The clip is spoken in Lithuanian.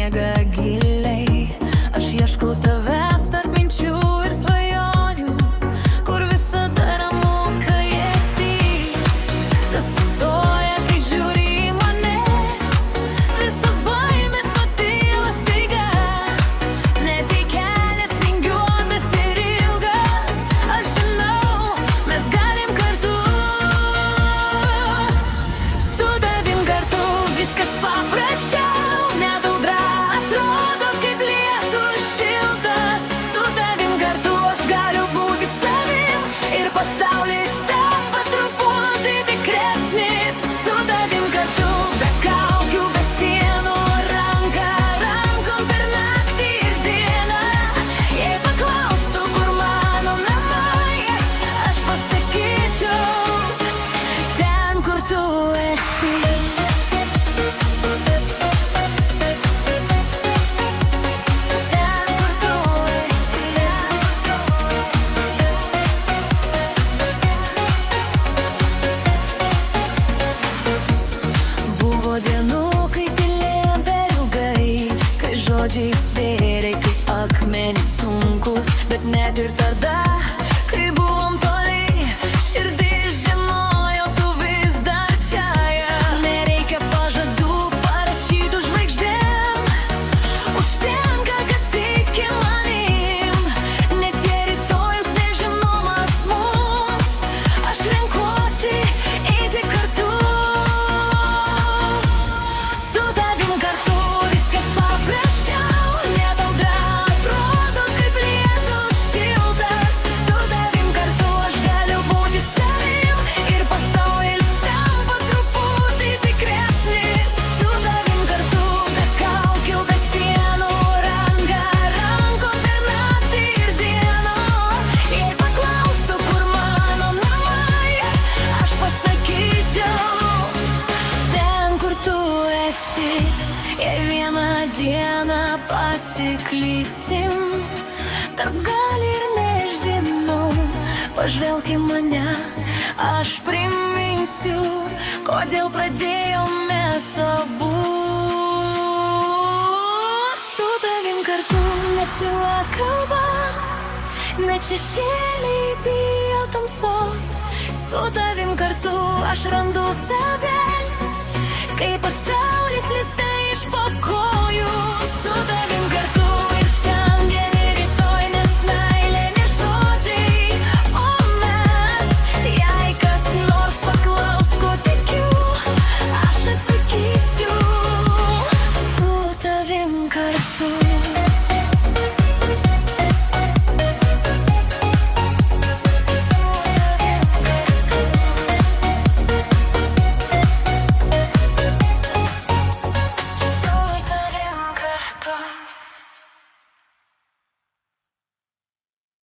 miega giliai. Aš ieškau tavęs tarp minčių ir svajonių, kur visada ramu, kai esi. Tas sustoja, kai žiūri į mane, visas baimės nutyla staiga. Net į kelias vingiuotas ir ilgas, aš žinau, mes galim kartu. Su tavim kartu viskas paprasčiau, net audra atrodo kaip lietus šiltas. Su tavim kartu aš galiu būti savim ir pasaulis tampa truputį tikresnis. Su tavim kartu be kaukių, be sienų, ranka rankon per naktį ir dieną. Jei paklaustų, kur mano namai, aš pasakyčiau, ten, kur tu esi. Buvo dienų, kai tylėjom per ilgai, kai žodžiai svėrė kaip akmenys sunkus. Bet net ir tada, kai buvom toli, širdis žinojo, tu vis dar čia. Nereikia pažadų parašytų žvaigždėm, užtenka, kad tiki manim. Net jei rytojus nežinomas mums, aš renkuosi eiti kartu. Su tavim kartu viskas paprasčiau, net audra atrodo kaip lietus šiltas. Su tavim kartu aš galiu būti savim ir pasaulis tampa truputį tikresnis. Su tavim kartu be kaukių, be sienų, ranka rankon per naktį ir dieną. Jei paklaustų, kur mano namai, aš pasakyčiau, ten, kur tu esi. Jei vieną dieną pasiklysim, tarp gali ir nežinau, pažvelk į mane, aš priminsiu, kodėl pradėjom mes abu. Su tavim kartu net tyla kalba, net šešėliai bijo tamsos. Su tavim kartu aš randu save, kai pasaulis lysta iš po kojų.